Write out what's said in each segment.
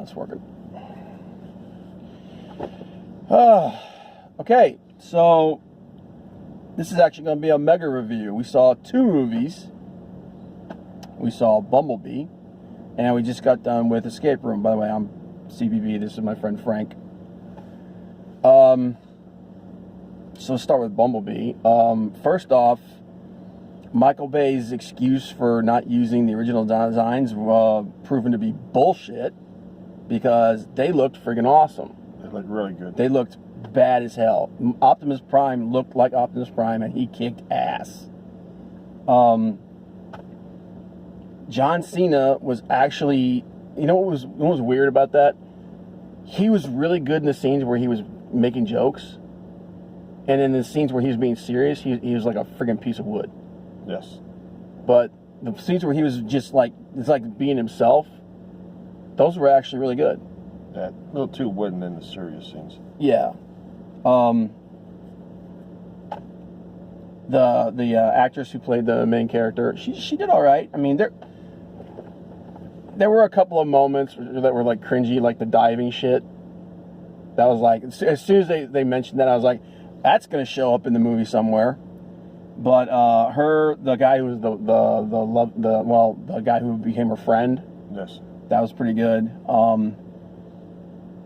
it's working. Okay, so this is actually going to be a mega review. We saw 2 movies. We saw Bumblebee, and we just got done with Escape Room. By the way, I'm CBB. This is my friend Frank. So let's start with Bumblebee. First off, Michael Bay's excuse for not using the original designs proven to be bullshit, because they looked friggin' awesome. They looked really good. They looked bad as hell. Optimus Prime looked like Optimus Prime, and he kicked ass. John Cena was actually, you know what was weird about that? He was really good in the scenes where he was making jokes, and in the scenes where he was being serious, he was like a friggin' piece of wood. Yes. But the scenes where he was just like, it's like being himself, those were actually really good. Yeah, a little too wooden in the serious scenes. Yeah. The actress who played the main character, she did all right. I mean, there were a couple of moments that were like cringy, like the diving shit. That was like, as soon as they mentioned that, I was like, that's gonna show up in the movie somewhere. But the guy who was the guy who became her friend. Yes. That was pretty good.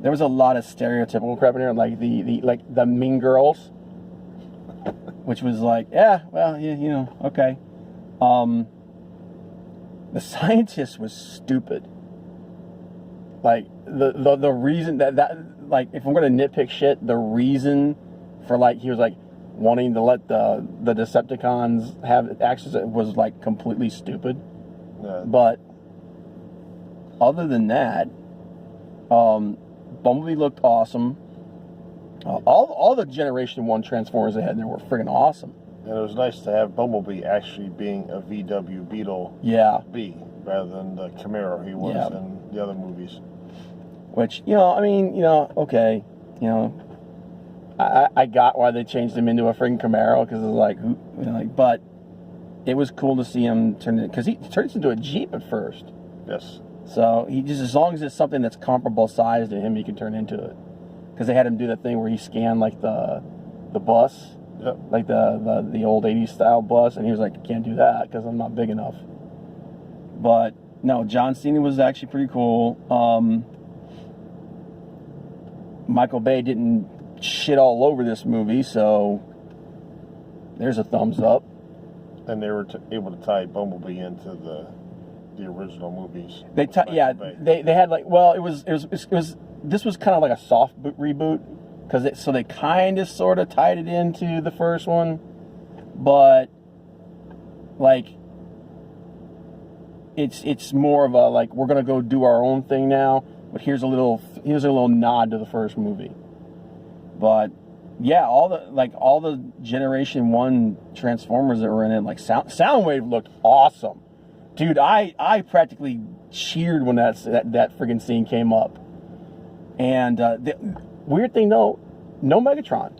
There was a lot of stereotypical crap in here, like the Mean Girls, which was like, yeah, well, you know, okay. The scientist was stupid. Like the reason that like, if I'm gonna nitpick shit, the reason for, like, he was like wanting to let the Decepticons have access was like completely stupid. Yeah. But other than that, Bumblebee looked awesome. All the Generation 1 Transformers they had there were friggin' awesome. And it was nice to have Bumblebee actually being a VW Beetle B rather than the Camaro he was in the other movies. Which, you know, I mean, you know, okay, you know, I got why they changed him into a friggin' Camaro, because it was like, you know, like, but it was cool to see him turn it, because he turns into a Jeep at first. Yes. So he just, as long as it's something that's comparable size to him, he can turn into it. Because they had him do that thing where he scanned like the bus, like the old 80s style bus, and he was like, I can't do that because I'm not big enough. But no, John Cena was actually pretty cool. Michael Bay didn't shit all over this movie, so there's a thumbs up. And they were able to tie Bumblebee into the original movies. They had like, well, it was this was kind of like a soft reboot, because they kind of sort of tied it into the first one, but like it's more of a, like, we're gonna go do our own thing now, but here's a little nod to the first movie. But yeah, all the Generation 1 Transformers that were in it, like Soundwave looked awesome. Dude, I practically cheered when that friggin' scene came up. And the weird thing though, no Megatron.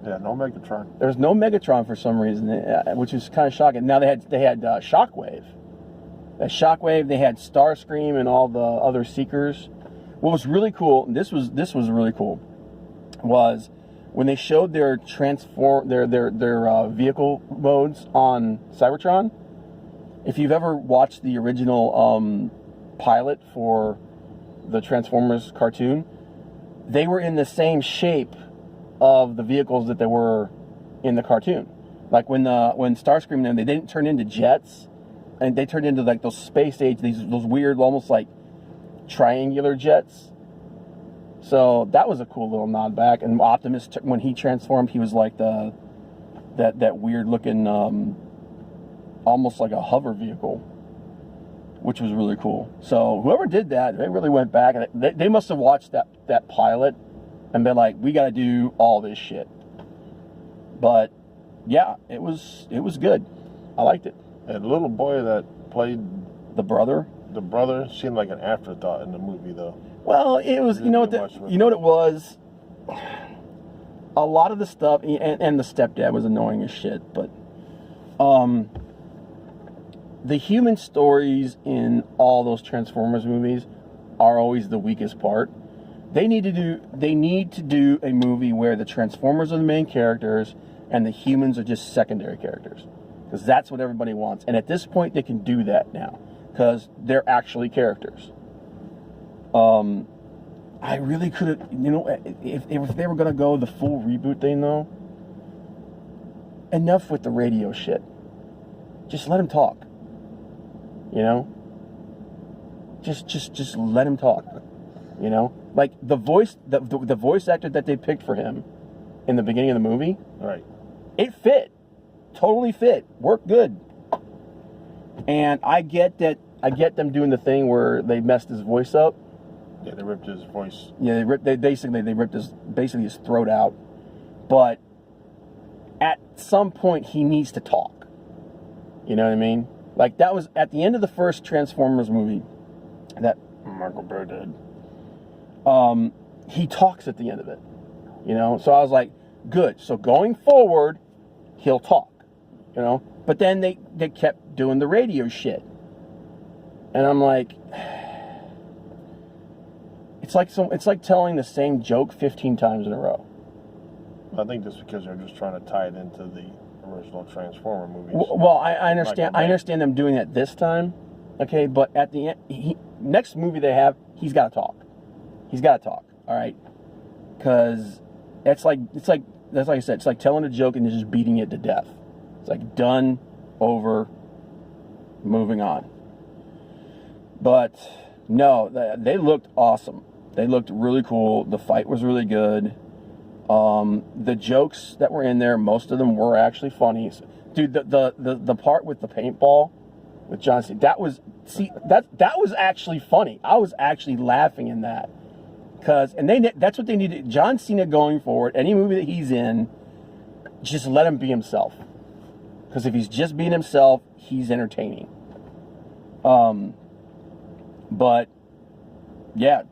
Yeah, no Megatron. There's no Megatron for some reason, which was kind of shocking. Now they had Shockwave. They had Starscream and all the other Seekers. What was really cool, and this was really cool, was when they showed their vehicle modes on Cybertron. If you've ever watched the original pilot for the Transformers cartoon, they were in the same shape of the vehicles that they were in the cartoon. Like when Starscream and them, they didn't turn into jets, and they turned into like those space age, those weird, almost like triangular jets. So that was a cool little nod back. And Optimus, when he transformed, he was like that weird looking, almost like a hover vehicle, which was really cool. So whoever did that, they really went back, and they must have watched that pilot and been like, we got to do all this shit. But yeah, it was good. I liked it. And the little boy that played the brother seemed like an afterthought in the movie, though. Well, it was, you know what it was? A lot of the stuff, and the stepdad was annoying as shit, but the human stories in all those Transformers movies are always the weakest part. They need to do a movie where the Transformers are the main characters and the humans are just secondary characters, because that's what everybody wants. And at this point, they can do that now because they're actually characters. I really could have, if they were gonna go the full reboot thing though. Enough with the radio shit. Just let him talk. Just let him talk. Like the voice actor that they picked for him in the beginning of the movie. Right. It fit. Totally fit. Worked good. And I get them doing the thing where they messed his voice up. Yeah, they ripped his voice. Yeah, they ripped his throat out. But at some point he needs to talk. You know what I mean? Like that was at the end of the first Transformers movie that Michael Bay did. He talks at the end of it. So I was like, good. So going forward, he'll talk. But then they kept doing the radio shit. And I'm like, it's like telling the same joke 15 times in a row. I think that's because they're just trying to tie it into the original Transformer movies. Well, I understand. I understand them doing that this time. Okay, but at the end, next movie they have, he's got to talk. He's got to talk. All right, because that's like I said. It's like telling a joke and just beating it to death. It's like done, over, moving on. But no, they looked awesome. They looked really cool. The fight was really good. The jokes that were in there, most of them were actually funny. Dude, the part with the paintball with John Cena, that was actually funny. I was actually laughing in that. That's what they needed. John Cena going forward, any movie that he's in, just let him be himself. Because if he's just being himself, he's entertaining. But yeah,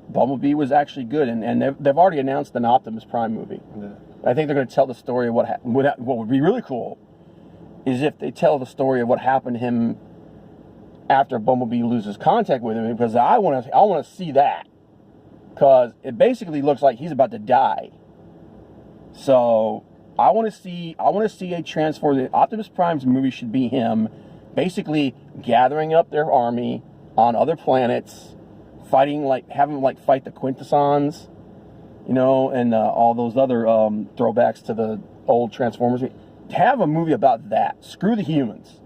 Bumblebee was actually good, and they've already announced an Optimus Prime movie. Yeah. I think they're going to tell the story of what would be really cool is if they tell the story of what happened to him after Bumblebee loses contact with him, because I want to see that, because it basically looks like he's about to die. So I want to see a Transformer. The Optimus Prime's movie should be him basically gathering up their army on other planets, fighting, having fight the Quintessons, and all those other throwbacks to the old Transformers. Have a movie about that. Screw the humans.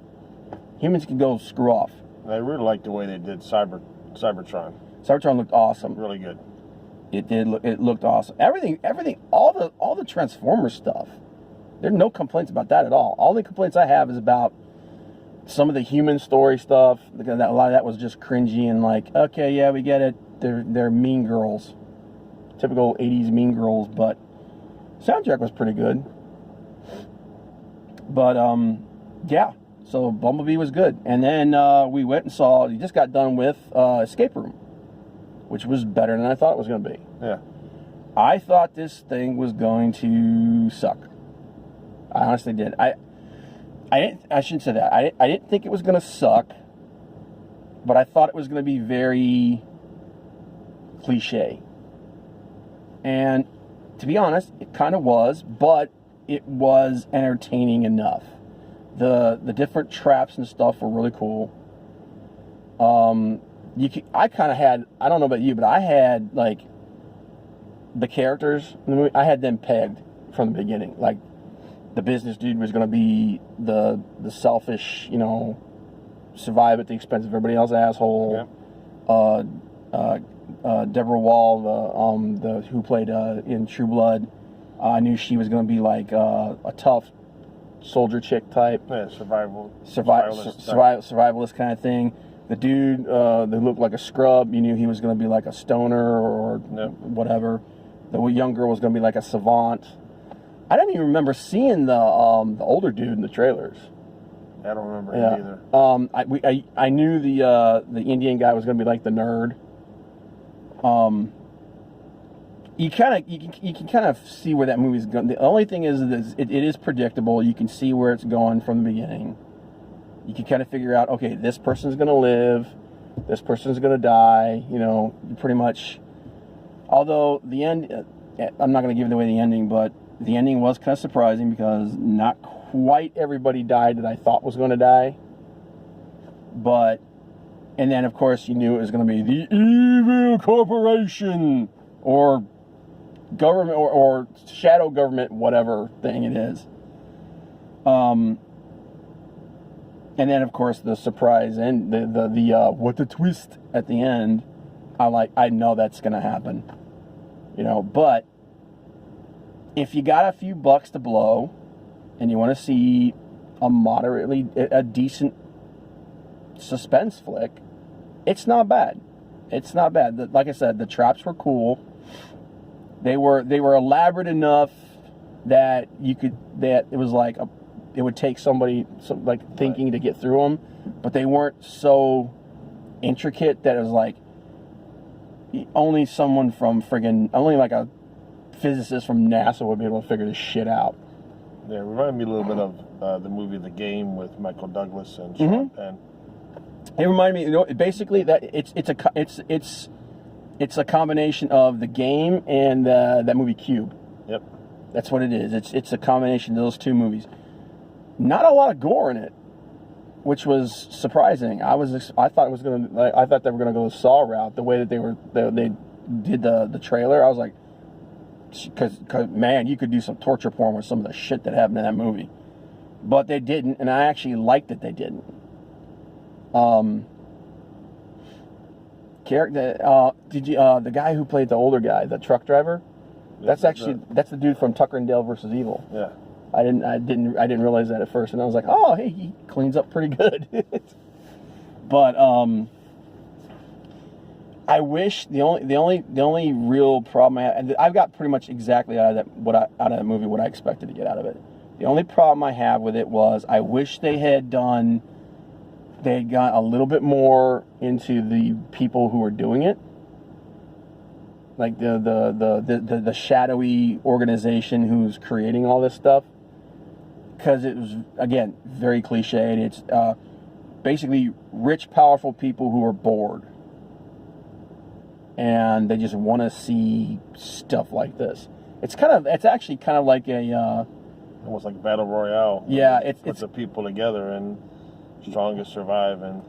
Humans can go screw off. I really liked the way they did Cybertron. Cybertron looked awesome. Really good. It did. It looked awesome. Everything. All the Transformers stuff. There are no complaints about that at all. All the complaints I have is about some of the human story stuff, because a lot of that was just cringy and okay, yeah, we get it. They're mean girls, typical 80s mean girls. But soundtrack was pretty good. But yeah. So Bumblebee was good, and then we went and saw. We just got done with Escape Room, which was better than I thought it was going to be. Yeah. I thought this thing was going to suck. I honestly did. I shouldn't say that. I didn't think it was going to suck, but I thought it was going to be very cliche. And to be honest, it kind of was, but it was entertaining enough. The different traps and stuff were really cool. I kind of had, I don't know about you, but I had the characters in the movie, I had them pegged from the beginning. The business dude was going to be the selfish, survive at the expense of everybody else asshole. Yeah. Deborah Wall, the who played in True Blood, I knew she was going to be a tough soldier chick type. Yeah, survivalist kind of thing. The dude that looked like a scrub, you knew he was going to be a stoner or whatever. The young girl was going to be a savant. I don't even remember seeing the older dude in the trailers. I don't remember him either. I knew the Indian guy was going to be the nerd. You can kind of see where that movie's going. The only thing is it is predictable. You can see where it's going from the beginning. You can kind of figure out, okay, this person's going to live. this person's going to die, you know, pretty much. Although the end, I'm not going to give away the ending, but the ending was kind of surprising because not quite everybody died that I thought was going to die. But, and then of course you knew it was going to be the evil corporation or government or shadow government, whatever thing it is. And then of course the surprise and the what the twist at the end, I know that's going to happen, you know. But if you got a few bucks to blow and you want to see a decent suspense flick, it's not bad. It's not bad. Like I said, the traps were cool. They were elaborate enough that it was like it would take somebody thinking to get through them, but they weren't so intricate that it was like only like a physicist from NASA would be able to figure this shit out. Yeah, it reminded me a little bit of the movie The Game with Michael Douglas and Sean Penn. It reminded me, you know, basically that it's a combination of The Game and that movie Cube. Yep, that's what it is. It's a combination of those two movies. Not a lot of gore in it, which was surprising. I thought they were gonna go the Saw route. The way that they did the trailer, I was like, because man, you could do some torture porn with some of the shit that happened in that movie, but they didn't, and I actually liked that they didn't. The guy who played the older guy, the truck driver? That's the dude from Tucker and Dale versus Evil. Yeah. I didn't realize that at first, and I was like, oh, hey, he cleans up pretty good. But I wish the only real problem I had, and I've got pretty much exactly out of that movie what I expected to get out of it. The only problem I have with it was I wish they had got a little bit more into the people who were doing it, like the shadowy organization who's creating all this stuff, because it was, again, very cliched. It's basically rich, powerful people who are bored and they just want to see stuff like this. It's actually kind of like a almost like Battle Royale. Yeah, it's the people together and strongest survive, and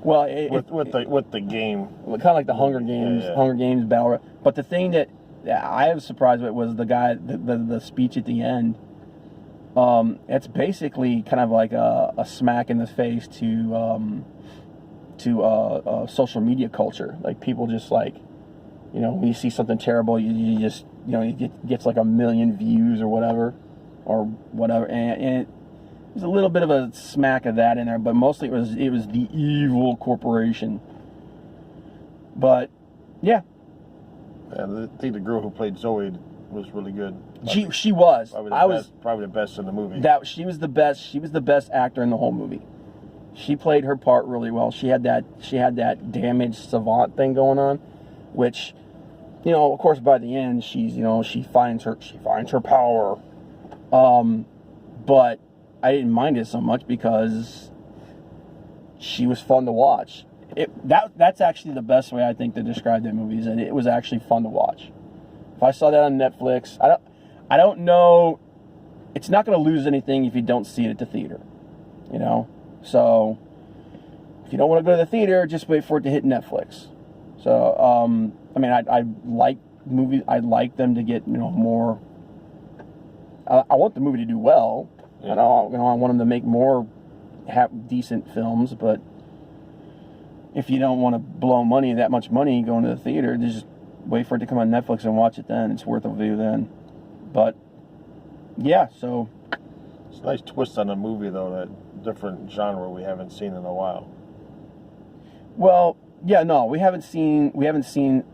well, with the game, kind of like the Hunger Games, Hunger Games battle. But the thing that I was surprised with was the guy, the speech at the end. It's basically kind of like a smack in the face to social media culture. Like, people just, like, you know, when you see something terrible, you just, you know, it gets like 1 million views or whatever, and it, there's a little bit of a smack of that in there, but mostly it was the evil corporation. But yeah, I think the girl who played Zoe was really good. She was. Probably the best in the movie. She was the best. She was the best actor in the whole movie. She played her part really well. She had that damaged savant thing going on, which, you know, of course, by the end, she finds her power. But I didn't mind it so much because she was fun to watch. That's actually the best way I think to describe that movie, is that it was actually fun to watch. If I saw that on Netflix, I don't know, it's not going to lose anything if you don't see it at the theater, you know? So if you don't want to go to the theater, just wait for it to hit Netflix. So, I mean, I like movies, I like them to get, you know, more, I want the movie to do well. Yeah. I want them to make more decent films, but if you don't want to blow that much money going to the theater, just wait for it to come on Netflix and watch it then. It's worth a view then. But yeah, so it's a nice twist on the movie, though, that different genre we haven't seen in a while. Well, yeah, no, we haven't seen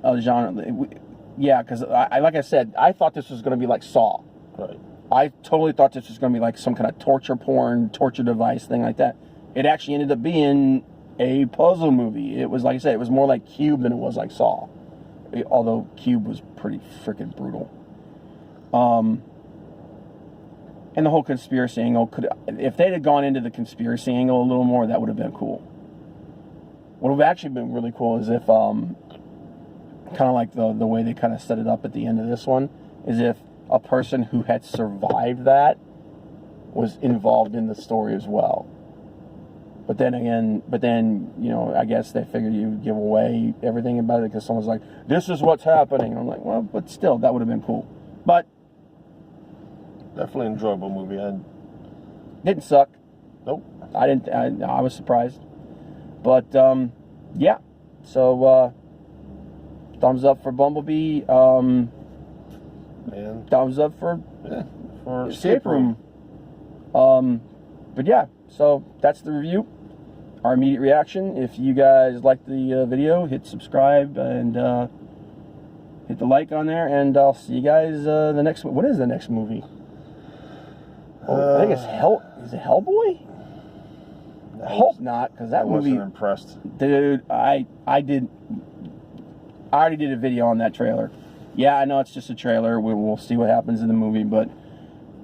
a genre. Yeah, because like I said, I thought this was going to be like Saw. Right. I totally thought this was going to be like some kind of torture device thing like that. It actually ended up being a puzzle movie. It was, like I said, it was more like Cube than it was like Saw. Although Cube was pretty freaking brutal. And the whole conspiracy angle if they'd have gone into the conspiracy angle a little more, that would have been cool. What would have actually been really cool is if, kind of like the way they kind of set it up at the end of this one, is if a person who had survived that was involved in the story as well. But then, you know, I guess they figured you would give away everything about it because someone's like, this is what's happening. And I'm like, well, but still, that would have been cool. But definitely enjoyable movie. Didn't suck. Nope. I was surprised. But, yeah. So, thumbs up for Bumblebee. And thumbs up for Escape Room. But yeah, so that's the review. Our immediate reaction. If you guys like the video, hit subscribe and hit the like on there. And I'll see you guys the next. What is the next movie? I think it's Is it Hellboy? I hope not, because that movie. I wasn't impressed, dude. I already did a video on that trailer. Yeah, I know it's just a trailer. We'll see what happens in the movie, but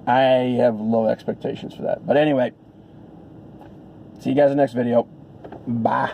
I have low expectations for that. But anyway, see you guys in the next video. Bye.